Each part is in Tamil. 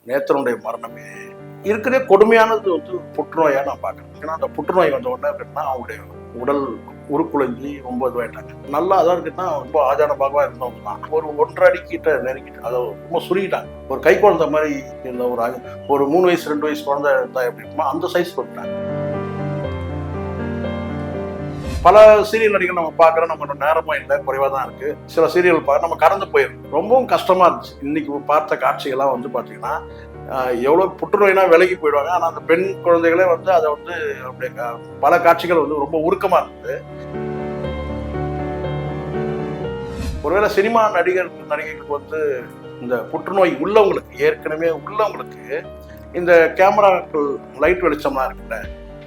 நேத்தனுடைய மரணமே இருக்கிறதே கொடுமையானது வந்து புற்றுநோயா நான் பார்க்குறேன். ஏன்னா அந்த புற்றுநோய் வந்த உடனே இருக்குன்னா அவங்களுடைய உடல் உருக்குலைஞ்சி ரொம்ப இதுவாயிட்டாங்க. நல்லா அதான் இருக்குன்னா ரொம்ப ஆஜான பாகவா இருந்தவங்க தான் ஒரு 1.5 அடி கிட்ட நெருங்கிட்டு அதை ரொம்ப சுருங்கிட்டாங்க. ஒரு கை குழந்தை மாதிரி இருந்த ஒரு 3 வயசு 2 வயசு குழந்தை இருந்தா எப்படி இருக்குமோ அந்த சைஸ் கொடுத்தாங்க. பல சீரியல் நடிகர் நம்ம பார்க்குறோம், நம்ம நேரமும் இல்லை, குறைவாக தான் இருக்கு. சில சீரியல் பார்க்க நம்ம கடந்து போயிடும். ரொம்பவும் கஷ்டமா இருந்துச்சு. இன்னைக்கு பார்த்த காட்சிகள்லாம் வந்து பார்த்தீங்கன்னா எவ்வளோ புற்றுநோய்னா விலகி போயிடுவாங்க. ஆனால் அந்த பெண் குழந்தைகளே வந்து அதை வந்து அப்படியே பல காட்சிகள் வந்து ரொம்ப உருக்கமா இருந்தது. ஒருவேளை சினிமா நடிகைகளுக்கு வந்து இந்த புற்றுநோய் உள்ளவங்களுக்கு ஏற்கனவே உள்ளவங்களுக்கு இந்த கேமராக்கள் லைட் வெளிச்சம்லாம் இருக்குல்ல,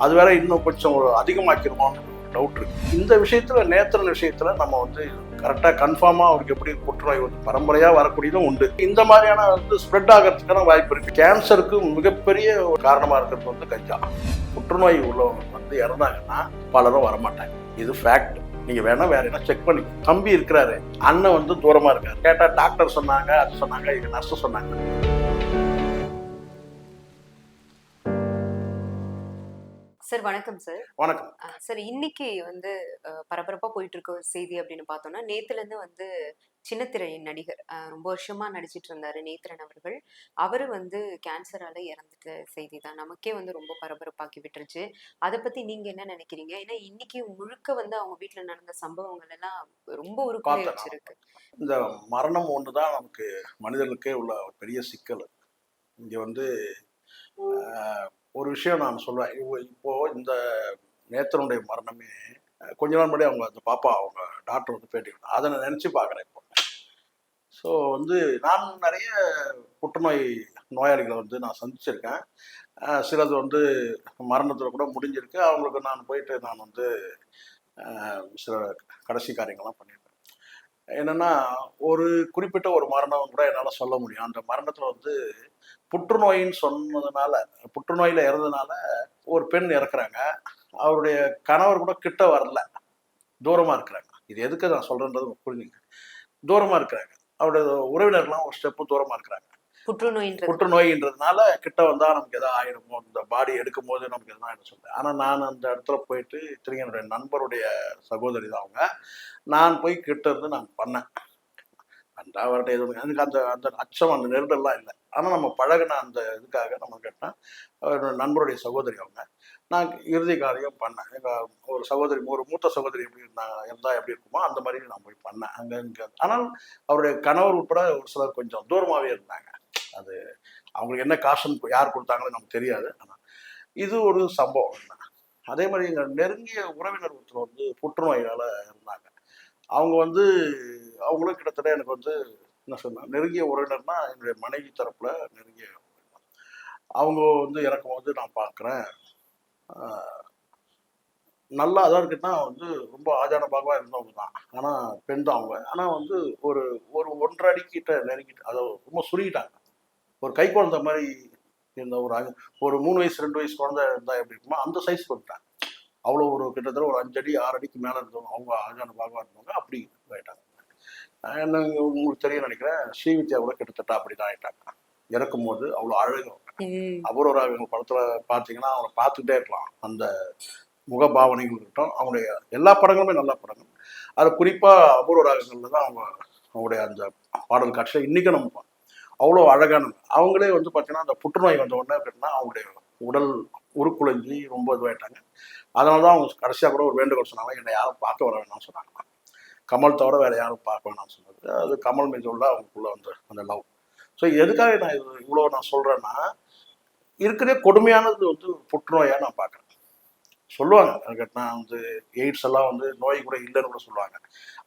அது வேற இன்னும் கொஞ்சம் அதிகமாக்கிருமோன்னு டவுட் இருக்கு. இந்த விஷயத்துல நேத்திரன் விஷயத்துல நம்ம வந்து கரெக்டா கன்ஃபார்மா அவருக்கு எப்படி புற்றுநோய் வந்து பரம்பரையா வரக்கூடியதும் உண்டு. இந்த மாதிரியான வந்து ஸ்ப்ரெட் ஆகிறதுக்கான வாய்ப்பு இருக்கு. கேன்சருக்கு மிகப்பெரிய ஒரு காரணமா இருக்கிறது வந்து கஞ்சா. புற்றுநோய் உள்ளவங்க வந்து இறந்தாங்கன்னா பலரும் வரமாட்டாங்க. இது ஃபேக்ட். நீங்க வேணா வேற என்ன செக் பண்ணி. தம்பி இருக்கிறாரு, அண்ணன் வந்து தூரமா இருக்காரு. கேட்டா டாக்டர் சொன்னாங்க, அது சொன்னாங்க, இது நர்ஸ் சொன்னாங்க. சார் வணக்கம் சார். வணக்கம் சார், இன்னைக்கு வந்து பரபரப்பா போயிட்டு இருக்க ஒரு செய்தி அப்படின்னு பார்த்தோம்னா, நேத்துல இருந்து வந்து சின்னத்திரையின் நடிகர் ரொம்ப வருஷமா நடிச்சிட்டு இருந்தாரு நேத்ரன் அவர்கள். அவரு வந்து கேன்சரால இறந்துட்ட செய்தி தான் நமக்கே வந்து ரொம்ப பரபரப்பாக்கி விட்டுருச்சு. அதை பத்தி நீங்க என்ன நினைக்கிறீங்க? ஏன்னா இன்னைக்கு முழுக்க வந்து அவங்க வீட்டுல நடந்த சம்பவங்கள் எல்லாம் ரொம்ப உருக்குலை வச்சிருக்கு. இந்த மரணம் ஒண்ணுதான் நமக்கு மனிதர்களுக்கே உள்ள ஒரு பெரிய சிக்கல். இங்க வந்து ஒரு விஷயம் நான் சொல்லுவேன். இப்போ இந்த நேத்தனுடைய மரணமே கொஞ்ச நாள் முன்னாடி அவங்க அந்த பாப்பா அவங்க டாக்டர் வந்து பேட்டி அதை நான் நினச்சி பார்க்குறேன் இப்போ. ஸோ வந்து நான் நிறைய புற்றுநோய் நோயாளிகளை வந்து நான் சந்திச்சிருக்கேன். சிலது வந்து மரணத்தில் கூட முடிஞ்சிருக்கு. அவங்களுக்கு நான் போயிட்டு நான் வந்து சில கடைசி காரியங்கள்லாம் பண்ணியிருக்கேன். என்னன்னா ஒரு குறிப்பிட்ட ஒரு மரணம் கூட என்னால் சொல்ல முடியும். அந்த மரணத்தில் வந்து புற்றுநோயின்னு சொன்னதுனால, புற்றுநோயில இறந்ததுனால ஒரு பெண் இறக்குறாங்க. அவருடைய கணவர் கூட கிட்ட வரல, தூரமா இருக்கிறாங்க. இது எதுக்கு நான் சொல்றேன்றது புரிஞ்சுங்க. தூரமா இருக்கிறாங்க. அவருடைய உறவினர்லாம் ஒரு ஸ்டெப்பு தூரமா இருக்கிறாங்க. புற்றுநோயின்றதுனால கிட்ட வந்தா நமக்கு எதாவது ஆயிடுமோ, இந்த பாடி எடுக்கும் போது நமக்கு எதாவது ஆயிடும் சொல்றேன். ஆனா நான் அந்த இடத்துல போயிட்டு திரும்ப என்னுடைய நண்பருடைய சகோதரி தான் அவங்க. நான் போய் கிட்ட இருந்து நான் பண்ணேன். அந்த அவர்கிட்ட எதுவும் எனக்கு அந்த அந்த அச்சம் அந்த நெருடல்லாம் இல்லை. ஆனால் நம்ம பழகின அந்த இதுக்காக நம்ம கேட்டால் என்னோட நண்பருடைய சகோதரி அவங்க. நான் இறுதி காரியம் பண்ணேன். எங்கள் ஒரு சகோதரி, ஒரு மூத்த சகோதரி எப்படி இருந்தால் எப்படி இருக்குமோ அந்த மாதிரி நான் போய் பண்ணேன் அங்கே இங்கே. ஆனால் அவருடைய கணவர் உட்பட ஒரு சிலர் கொஞ்சம் தூரமாகவே இருந்தாங்க. அது அவங்களுக்கு என்ன காசன் யார் கொடுத்தாங்கன்னு நமக்கு தெரியாது. ஆனால் இது ஒரு சம்பவம். அதே மாதிரி எங்கள் நெருங்கிய உறவினர் ஒருத்தர் வந்து புற்றுநோயால் இருந்தாங்க. அவங்க வந்து அவங்களும் கிட்டத்தட்ட எனக்கு வந்து என்ன சொன்னா நெருங்கிய உறவினர்னா என்னுடைய மனைவி தரப்புல நெருங்கிய அவங்க வந்து இறக்கும் போது நான் பார்க்குறேன். நல்லா அதான் இருக்குன்னா வந்து ரொம்ப ஆஜான பாகவா இருந்தவங்க தான். ஆனால் பெண் தான் அவங்க. ஆனால் வந்து ஒரு ஒரு 1.5 அடி கிட்ட நெருங்கிட்டு அதை ரொம்ப சுருங்கிட்டாங்க. ஒரு கை குழந்தை மாதிரி இருந்த ஒரு 3 வயசு 2 வயசு குழந்தை இருந்தால் எப்படி இருக்குமோ அந்த சைஸ் கொடுத்தாங்க. அவ்வளோ ஒரு கிட்டத்தட்ட ஒரு 5 அடி 6 அடிக்கு மேலே இருந்தவங்க அவங்க ஆஜான பாகவா இருந்தவங்க அப்படி ஆயிட்டாங்க. என்ன உங்களுக்கு தெரியும் நினைக்கிறேன், ஸ்ரீவித்யா கூட கிட்டத்தட்ட அப்படிதான் ஆயிட்டாங்க. இறக்கும் போது அவ்வளோ அழகும். அபூர்வராகங்கள் படத்துல பார்த்தீங்கன்னா அவங்களை பார்த்துக்கிட்டே இருக்கலாம். அந்த முகபாவனைகள் இருக்கட்டும், அவங்களுடைய எல்லா படங்களுமே நல்ல படங்கள். அது குறிப்பாக அபூர்வராகங்கள்ல தான் அவங்களுடைய அந்த பாடல் காட்சியில் இன்றைக்கும் நம்ம அவ்வளோ அழகானது. அவங்களே வந்து பார்த்தீங்கன்னா அந்த புற்றுநோய் வந்த உடனே அப்படின்னா அவங்களுடைய உடல் உருக்குலைஞ்சி ரொம்ப இதுவாயிட்டாங்க. அதனால தான் அவங்க கடைசியாக கூட ஒரு வேண்டுகோள் சொன்னாங்க, என்னை யாரும் பார்க்க வர வேணாம்னு சொன்னாங்க. கமல் தவிர வேற யாரும் பார்க்க வேணாம்னு சொன்னது அது கமல் மீது உள்ள அவங்களுக்குள்ள வந்து அந்த லவ். ஸோ எதுக்காக நான் இவ்வளோ நான் சொல்றேன்னா, இருக்கிறதே கொடுமையானது வந்து புற்றுநோயா நான் பார்க்குறேன். சொல்லுவாங்க நான் வந்து எய்ட்ஸ் எல்லாம் வந்து நோய் கூட இல்லைன்னு கூட சொல்லுவாங்க.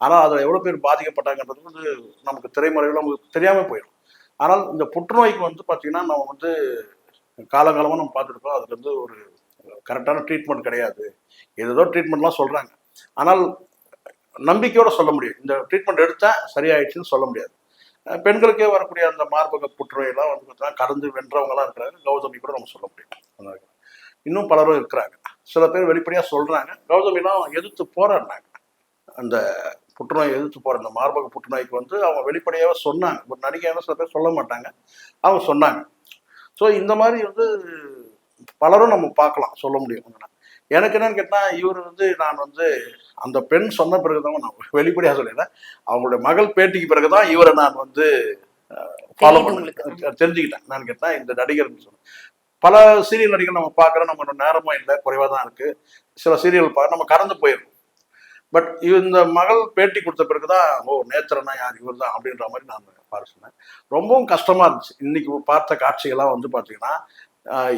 ஆனால் அதில் எவ்வளோ பேர் பாதிக்கப்பட்டாங்கன்றது வந்து நமக்கு திரைமறைவில் நமக்கு தெரியாமல் போயிடும். ஆனால் இந்த புற்றுநோய்க்கு வந்து பார்த்தீங்கன்னா நம்ம வந்து காலகாலமாக நம்ம பார்த்துருக்கோம். அதுக்கு வந்து ஒரு கரெக்டான ட்ரீட்மெண்ட் கிடையாது. ஏதோ ட்ரீட்மெண்ட்லாம் சொல்கிறாங்க. ஆனால் நம்பிக்கையோட சொல்ல முடியும், இந்த ட்ரீட்மெண்ட் எடுத்தா சரியாயிடுச்சுன்னு சொல்ல முடியாது. பெண்களுக்கே வரக்கூடிய அந்த மார்பக புற்றுநோயெல்லாம் வந்து பார்த்தீங்கன்னா கடந்து வென்றவங்கலாம் இருக்கிறாங்க. கௌதமி கூட நம்ம சொல்ல முடியும். இன்னும் பலரும் இருக்கிறாங்க. சில பேர் வெளிப்படையாக சொல்றாங்க. கௌதமிலாம் எதிர்த்து போராடினாங்க. அந்த புற்றுநோயை எதிர்த்து போற இந்த மார்பக புற்றுநோய்க்கு வந்து அவங்க வெளிப்படையாக சொன்னாங்க. ஒரு நடிகையான சில பேர் சொல்ல மாட்டாங்க, அவங்க சொன்னாங்க. ஸோ இந்த மாதிரி வந்து பலரும் நம்ம பார்க்கலாம், சொல்ல முடியும். எனக்கு என்னன்னு கேட்டால் இவர் வந்து நான் வந்து அந்த பெண் சொன்ன பிறகுதான் நான் வெளிப்படையாக சொல்லிடுறேன், அவங்களுடைய மகள் பேட்டிக்கு பிறகுதான் இவரை நான் வந்து ஃபாலோ தெரியுது பண்ண உங்களுக்கு. தெரிஞ்சுக்கிட்டேன். நான் கேட்டேன் இந்த நடிகர்னு சொன்னேன். பல சீரியல் நடிகர் நம்ம பார்க்குறோம், நம்ம நேரமும் இல்லை, குறைவாக தான் இருக்கு. சில சீரியல் பார்க்க நம்ம கடந்து போயிடும். பட் இந்த மகள் பேட்டி கொடுத்த பிறகுதான் ஓ நேத்திரனா யார், இவர் தான் அப்படின்ற மாதிரி நான் பார்க்க சொன்னேன். ரொம்பவும் கஷ்டமா இருந்துச்சு. இன்னைக்கு பார்த்த காட்சிகள்லாம் வந்து பார்த்தீங்கன்னா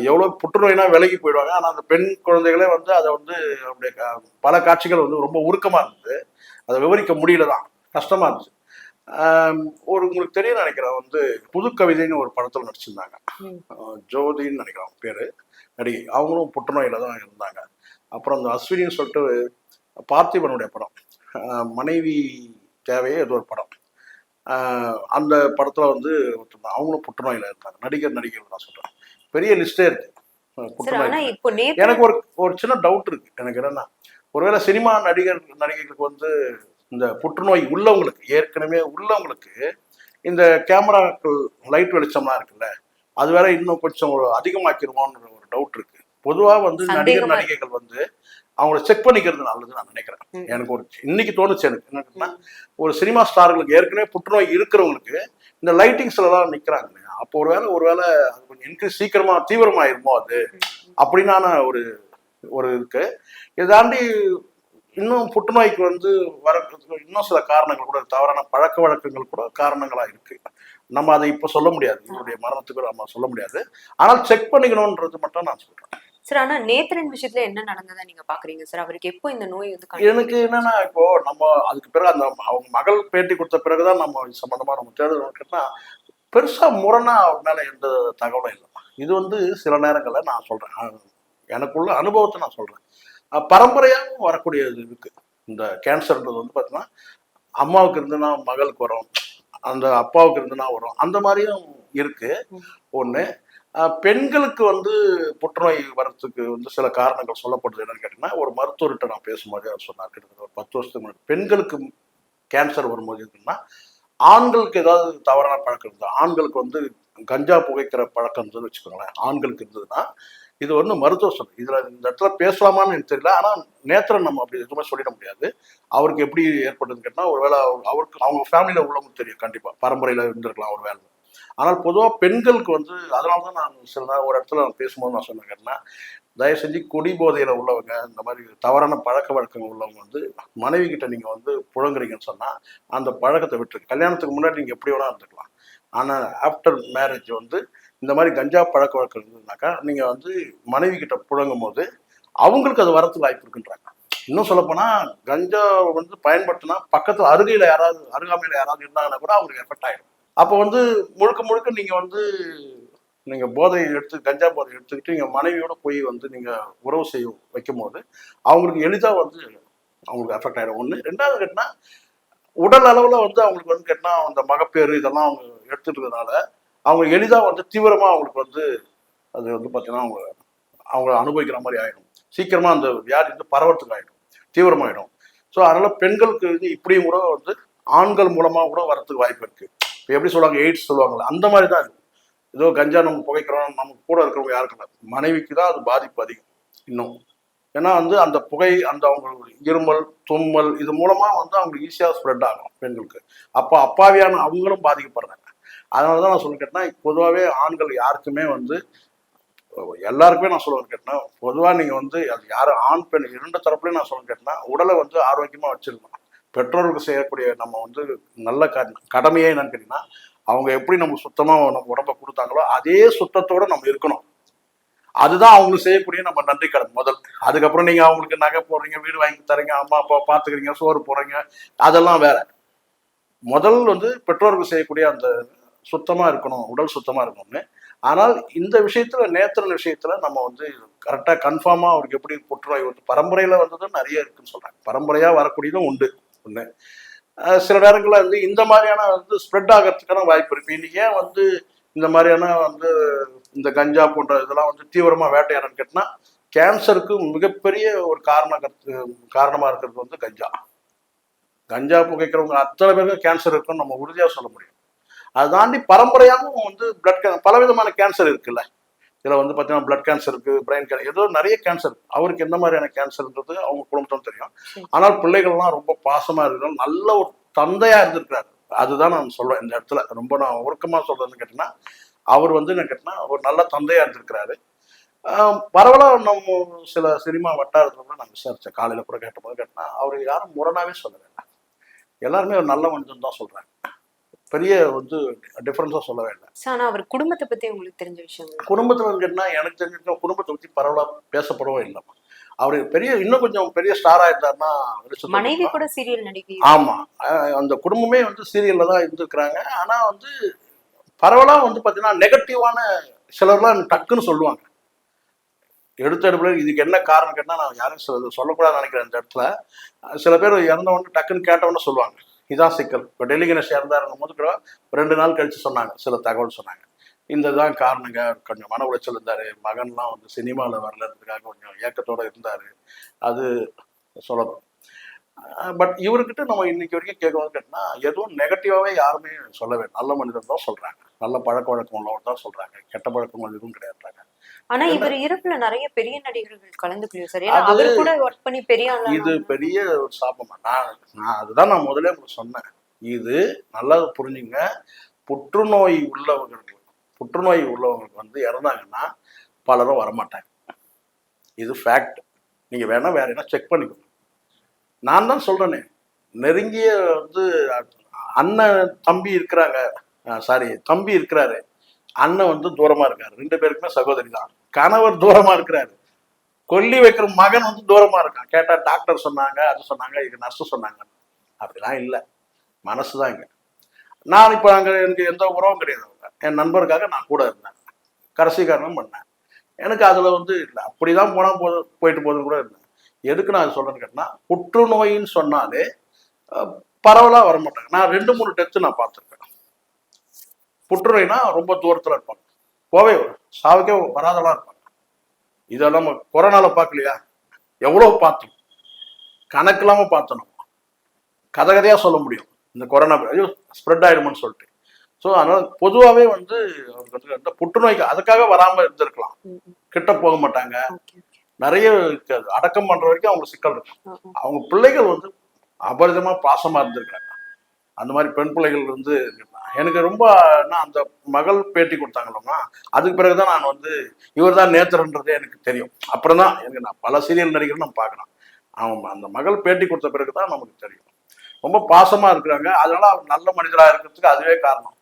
எவ்வளோ புற்றுநோய்னா விலகி போயிடுவாங்க. ஆனால் அந்த பெண் குழந்தைகளே வந்து அதை வந்து அப்படியே பல காட்சிகள் வந்து ரொம்ப உருக்கமாக இருந்தது. அதை விவரிக்க முடியல தான், கஷ்டமா இருந்துச்சு. ஒரு உங்களுக்கு தெரியும் நினைக்கிறேன், வந்து புது கவிதைன்னு ஒரு படத்தில் நடிச்சிருந்தாங்க. ஜோதின்னு நினைக்கிறேன் பேரு, நடிகை. அவங்களும் புற்றுநோயில தான் இருந்தாங்க. அப்புறம் அந்த அஸ்வினின்னு சொல்லிட்டு பார்த்திபனுடைய படம், மனைவி தேவையே ஏதோ ஒரு படம், அந்த படத்துல வந்து அவங்களும் புற்றுநோயில இருந்தாங்க. நடிகர்கள் நான் சொல்றேன், பெரிய லிஸ்டே இருக்கு புற்றுநோய். எனக்கு ஒரு ஒரு சின்ன டவுட் இருக்கு. எனக்கு என்னன்னா, ஒருவேளை சினிமா நடிகைகளுக்கு வந்து இந்த புற்றுநோய் உள்ளவங்களுக்கு, ஏற்கனவே உள்ளவங்களுக்கு இந்த கேமராக்கள் லைட் வெளிச்சம்லாம் இருக்குல்ல, அது வேற இன்னும் கொஞ்சம் அதிகமாக்கிடுவோன்ற ஒரு டவுட் இருக்கு. பொதுவாக வந்து நடிகைகள் வந்து அவங்கள செக் பண்ணிக்கிறது நல்லதுன்னு நான் நினைக்கிறேன். எனக்கு ஒரு இன்னைக்கு தோணுச்சு, எனக்கு என்னன்னா, ஒரு சினிமா ஸ்டார்களுக்கு ஏற்கனவே புற்றுநோய் இருக்கிறவங்களுக்கு இந்த லைட்டிங்ஸ்ல தான் நிக்கிறாங்க. அப்போ ஒருவேளை அது கொஞ்சம் இன்க்ரீஸ் சீக்கிரமா தீவிரமாயிருமோ அது அப்படின்னான ஒரு ஒரு இருக்கு. இதை தாண்டி இன்னும் புற்றுநோய்க்கு வந்து வரதுக்கு இன்னும் சில காரணங்கள் கூட, தவறான பழக்க வழக்கங்கள் கூட காரணங்களா இருக்கு. நம்ம அதை இப்ப சொல்ல முடியாது, இவருடைய மரணத்துக்கு நம்ம சொல்ல முடியாது. ஆனால் செக் பண்ணிக்கணும்ன்றது மட்டும் நான் சொல்றேன். சார், ஆனா நேத்ரன் விஷயத்துல என்ன நடந்ததா நீங்க பாக்குறீங்க சார்? அவருக்கு எப்போ இந்த நோய் வந்து எனக்கு என்னன்னா, இப்போ நம்ம அதுக்கு பிறகு அந்த அவங்க மகள் பேட்டி கொடுத்த பிறகுதான் நம்ம சம்பந்தமா நம்ம தேடுறோம்னா, பெருசா முரணா அவர் மேல எந்த தகவலும் இல்லை. இது வந்து சில நேரங்கள்ல நான் சொல்றேன், எனக்குள்ள அனுபவத்தை நான் சொல்றேன். பரம்பரையாகவும் வரக்கூடியது இருக்கு. இந்த கேன்சர்ன்றது வந்து பார்த்தீங்கன்னா, அம்மாவுக்கு இருந்துன்னா மகளுக்கு வரும், அந்த அப்பாவுக்கு இருந்துன்னா வரும், அந்த மாதிரியும் இருக்கு. ஒன்று, பெண்களுக்கு வந்து புற்றுநோய் வர்றதுக்கு வந்து சில காரணங்கள் சொல்லப்படுது. என்னன்னு கேட்டீங்கன்னா, ஒரு மருத்துவர்கிட்ட நான் பேசும்போது அவர் சொன்னார், கிட்டத்தட்ட ஒரு 10 வருஷத்துக்கு முன்னாடி பெண்களுக்கு கேன்சர் வரும்போது இருக்குன்னா, ஆண்களுக்கு ஏதாவது தவறான பழக்கம் இருந்தால், ஆண்களுக்கு வந்து கஞ்சா புகைக்கிற பழக்கம் இருந்ததுன்னு வச்சுக்கோங்களேன், ஆண்களுக்கு இருந்ததுன்னா இது வந்து மருத்துவ சொல். இதுல இந்த இடத்துல பேசலாமான்னு எனக்கு தெரியல. ஆனா நேத்திரன் நம்ம அப்படி எதுவுமே சொல்லிட முடியாது. அவருக்கு எப்படி ஏற்பட்டதுன்னு கேட்டா, ஒருவேளை அவருக்கு அவங்க ஃபேமிலியில உள்ளவங்களுக்கு தெரியும், கண்டிப்பா பரம்பரையில இருந்திருக்கலாம் ஒரு வேலை. ஆனால் பொதுவாக பெண்களுக்கு வந்து, அதனால தான் நான் சில நேரம் ஒரு இடத்துல நான் பேசும்போது நான் சொன்னேன் கேட்டேன்னா, தயவு செஞ்சு குடி போதையில உள்ளவங்க, இந்த மாதிரி தவறான பழக்க வழக்கங்கள் உள்ளவங்க வந்து மனைவி கிட்ட நீங்க வந்து புழங்குறீங்கன்னு சொன்னா அந்த பழக்கத்தை விட்டுருக்கு. கல்யாணத்துக்கு முன்னாடி நீங்க எப்படி வேணா இருந்துக்கலாம். ஆனா ஆஃப்டர் மேரேஜ் வந்து இந்த மாதிரி கஞ்சா பழக்க வழக்கம் இருந்ததுனாக்கா நீங்க வந்து மனைவி கிட்ட புழங்கும் போது அவங்களுக்கு அது வரத்துக்கு வாய்ப்பு இருக்குன்றாங்க. இன்னும் சொல்ல போனா, கஞ்சா வந்து பயன்படுத்தினா பக்கத்துல அருகாமையில யாராவது இருந்தாங்கன்னா கூட அவங்களுக்கு எஃபெக்ட் ஆயிடும். அப்போ வந்து முழுக்க முழுக்க நீங்க வந்து நீங்க போதை கஞ்சா போதை எடுத்துக்கிட்டு நீங்க மனைவியோட போய் வந்து நீங்க உறவு செய்ய வைக்கும் போது அவங்களுக்கு எளிதா வந்து அவங்களுக்கு எஃபெக்ட் ஆயிடும். ஒண்ணு. ரெண்டாவது கேட்டா, உடல் அளவுல வந்து அவங்களுக்கு வந்து கேட்டா அந்த மகப்பேறு இதெல்லாம் அவங்க எடுத்துட்டு இருக்கிறதுனால அவங்க எளிதா வந்து தீவிரமா அவங்களுக்கு வந்து அது வந்து பார்த்தீங்கன்னா அவங்க அனுபவிக்கிற மாதிரி ஆயிடும். சீக்கிரமா அந்த வியாதி வந்து பரவத்துக்கு ஆயிடும், தீவிரமாயிடும். ஸோ அதனால பெண்களுக்கு வந்து இப்படியும் கூட வந்து ஆண்கள் மூலமா கூட வரத்துக்கு வாய்ப்பு இருக்கு. இப்போ எப்படி சொல்லுவாங்க, எய்ட்ஸ் சொல்லுவாங்கல்ல, அந்த மாதிரி தான் இருக்கு. ஏதோ கஞ்சா நம்ம புகைக்கிறோம், நம்ம கூட இருக்கிறவங்க யாருக்கும் இல்லை, மனைவிக்கு தான் அது பாதிப்பு அதிகம் இன்னும். ஏன்னா வந்து அந்த புகை, அந்த அவங்க இருமல், தும்மல், இது மூலமா வந்து அவங்களுக்கு ஈஸியாக ஸ்ப்ரெட் ஆகும் பெண்களுக்கு. அப்போ அப்பாவியான அவங்களும் பாதிக்கப்படுறாங்க. அதனால தான் நான் சொல்ல கேட்டேன்னா, பொதுவாகவே ஆண்கள் யாருக்குமே வந்து, எல்லாருக்குமே நான் சொல்லுவேன் கேட்டேன்னா, பொதுவாக நீங்கள் வந்து அது யாரும் ஆண் பெண் இரண்டு தரப்புலையும் நான் சொல்ல கேட்டேன்னா, உடலை வந்து ஆரோக்கியமாக வச்சிருக்கணும். பெற்றோர்களுக்கு செய்யக்கூடிய நம்ம வந்து நல்ல கடமையே என்னன்னு கேட்டீங்கன்னா, அவங்க எப்படி நம்ம சுத்தமாக நம்ம உடம்பை கொடுத்தாங்களோ அதே சுத்தத்தோட நம்ம இருக்கணும். அதுதான் அவங்களுக்கு செய்யக்கூடிய நம்ம நன்றி கடன் முதல். அதுக்கப்புறம் நீங்க அவங்களுக்கு நகை போடுறீங்க, வீடு வாங்கி தரீங்க, அம்மா அப்பா பாத்துக்கிறீங்க, சோறு போடுறீங்க, அதெல்லாம் வேற. முதல் வந்து பெற்றோர்கள் செய்யக்கூடிய அந்த சுத்தமா இருக்கணும், உடல் சுத்தமா இருக்கணும்னு. ஆனால் இந்த விஷயத்துல, நேத்திரன் விஷயத்துல நம்ம வந்து கரெக்டா கன்ஃபார்மா அவருக்கு எப்படி புற்றுநோய் வந்து பரம்பரையில வந்ததும் நிறைய இருக்குன்னு சொல்றாங்க. பரம்பரையா வரக்கூடியதும் உண்டு ஒண்ணு. சில நேரங்கள்ல வந்து இந்த மாதிரியான வந்து ஸ்ப்ரெட் ஆகிறதுக்கான வாய்ப்பு இருக்கு. இன்னைக்கு ஏன் வந்து இந்த மாதிரியான வந்து இந்த கஞ்சா போன்ற இதெல்லாம் வந்து தீவிரமா வேட்டையாடன்னு கேட்டினா, கேன்சருக்கு மிகப்பெரிய ஒரு காரணமா இருக்கிறது வந்து கஞ்சா. கஞ்சா புகைக்கிறவங்க அத்தனை பேருக்கு கேன்சர் இருக்குன்னு நம்ம உறுதியாக சொல்ல முடியும். அதை தாண்டி பரம்பரையாகவும் வந்து பிளட் பலவிதமான கேன்சர் இருக்குல்ல. இதில் வந்து பார்த்தீங்கன்னா பிளட் கேன்சர் இருக்குது, பிரெயின் கேன்சர், ஏதோ நிறைய கேன்சர். அவருக்கு என்ன மாதிரியான கேன்சர்ன்றது அவங்க குடும்பத்தான் தெரியும். சரி. ஆனால் பிள்ளைகள்லாம் ரொம்ப பாசமாக இருக்கிறோம், நல்ல ஒரு தந்தையாக இருந்திருக்கிறாரு. அதுதான் நான் சொல்லுவேன் இந்த இடத்துல. ரொம்ப நான் உருக்கமாக சொல்கிறதுன்னு கேட்டிங்கன்னா, அவர் வந்து என்ன கேட்டிங்கன்னா ஒரு நல்ல தந்தையாக இருந்திருக்கிறாரு. பரவலாக நம்ம சில சினிமா வட்டாரத்தில் கூட நான் விசாரித்தேன். காலையில் கூட கேட்டபோது கேட்டேன்னா, அவர் யாரும் முரணாகவே சொல்லலை. எல்லாருமே ஒரு நல்ல மனிதன் தான் சொல்கிறாங்க. பெரிய வந்து டிஃப்ரென்ஸாக சொல்லவே இல்லை. ஆனா அவர் குடும்பத்தை பத்தி உங்களுக்கு தெரிஞ்ச விஷயம் குடும்பத்தில் கேட்டினா எனக்கு தெரிஞ்சிருக்க குடும்பத்தை பற்றி பரவலாக பேசப்படவே இல்லை. அவர் பெரிய இன்னும் கொஞ்சம் பெரிய ஸ்டாராக இருந்தாருன்னா மனைவி கூட சீரியல் நடிகை. ஆமாம், அந்த குடும்பமே வந்து சீரியலில் தான் இருந்துருக்குறாங்க. ஆனால் வந்து பரவலாக வந்து பார்த்தீங்கன்னா நெகட்டிவான சிலர்லாம் டக்குன்னு சொல்லுவாங்க. எடுத்த எடுப்பில் இதுக்கு என்ன காரணம் கேட்டால் நான் யாரும் சொல்லக்கூடாதுன்னு நினைக்கிறேன். இந்த இடத்துல சில பேர் இறந்தவொன்னு டக்குன்னு கேட்டவொன்னு சொல்லுவாங்க, இதான் சிக்கல். இப்போ டெல்லி கணேஷ் இறந்தாருங்கும் போது கூட 2 நாள் கழித்து சொன்னாங்க, சில தகவல் சொன்னாங்க. இந்த தான் காரணங்க, கொஞ்சம் மன உளைச்சல் இருந்தார், மகன்லாம் வந்து சினிமாவில் வரலன்றதுக்காக கொஞ்சம் ஏக்கத்தோடு இருந்தார், அது சொல்லணும். பட் இவர்கிட்ட நம்ம இன்னைக்கு வரைக்கும் கேட்கணும் கேட்டினா எதுவும் நெகட்டிவாகவே யாருமே சொல்லவே, நல்ல மனிதன் தான் சொல்கிறாங்க, நல்ல பழக்க வழக்கம் உள்ளவர் தான் சொல்கிறாங்க, கெட்ட பழக்கங்கள் எதுவும் கிடையாதுறாங்க. ஆனா இவர் இறப்புல நிறைய பெரிய நடிகர்கள் கலந்துக்கலையும் சார். ஏன்னா அவர் கூட ஒர்க் பண்ணி பெரிய இது பெரிய ஒரு சாபமா. நான் அதுதான் நான் முதல்ல உங்களுக்கு சொன்னேன். இது நல்லா புரிஞ்சுங்க. புற்றுநோய் உள்ளவங்களுக்கு வந்து இறந்தாங்கன்னா பலரும் வரமாட்டாங்க. இது ஃபேக்ட். நீங்க வேணா வேற என்ன செக் பண்ணிக்கணும். நான் தான் சொல்றேனே, நெருங்கிய வந்து அண்ணன் தம்பி இருக்கிறாங்க, தம்பி இருக்கிறாரு, அண்ணன் வந்து தூரமா இருக்காரு, 2 பேருக்குமே சகோதரி தான். கணவர் தூரமா இருக்கிறாரு, கொல்லி வைக்கிற மகன் வந்து தூரமா இருக்கான். கேட்டா டாக்டர் சொன்னாங்க, அது சொன்னாங்க, இது நர்ஸ் சொன்னாங்க. அப்படிலாம் இல்லை, மனசுதான் இங்க. நான் இப்போ அங்கே எனக்கு எந்த உறவும் கிடையாது. என் நண்பருக்காக நான் கூட இருந்தேன், கடைசி காரணம் பண்ணேன். எனக்கு அதில் வந்து இல்லை, அப்படிதான் போனால் போயிட்டு போதுன்னு கூட இருந்தேன். எதுக்கு நான் சொல்றேன்னு கேட்டேன்னா, புற்றுநோயின்னு சொன்னாலே பரவலாக வரமாட்டாங்க. நான் 2-3 டெத்து நான் பார்த்துருக்கேன். புற்றுநோய்னா ரொம்ப தூரத்தில் இருப்பாங்க, போவே சாவுக்கே வராதெல்லாம் இருப்பாங்க. இதெல்லாம் நம்ம கொரோனாவில் பார்க்கலையா, எவ்வளோ பார்த்தோம், கணக்கு இல்லாமல் பார்த்தோம். நம்ம கதையாக சொல்ல முடியும் இந்த கொரோனா ஐயோ ஸ்ப்ரெட் ஆகிடுமான்னு சொல்லிட்டு. ஸோ அதனால் பொதுவாகவே வந்து அவருக்கு வந்து புற்றுநோய்க்கு அதுக்காக வராமல் இருந்திருக்கலாம், கிட்ட போக மாட்டாங்க, நிறைய இருக்காது. அடக்கம் பண்ணுற வரைக்கும் அவங்களுக்கு சிக்கல் இருக்கும். அவங்க பிள்ளைகள் வந்து அபரிதமாக பாசமாக இருந்திருக்காங்க. அந்த மாதிரி பெண் பிள்ளைகள் வந்து எனக்கு ரொம்ப அந்த மகள் பேட்டி கொடுத்தாங்களா, அதுக்கு பிறகுதான் நான் வந்து இவர் தான் நேத்திரன்றதே எனக்கு தெரியும். அப்புறம் தான் எனக்கு நான் பல சீரியல் நடிகர்கள் நம்ம பார்க்கலாம். அவன் அந்த மகள் பேட்டி கொடுத்த பிறகுதான் நமக்கு தெரியும். ரொம்ப பாசமா இருக்கிறாங்க. அதனால அவர் நல்ல மனிதராக இருக்கிறதுக்கு அதுவே காரணம்.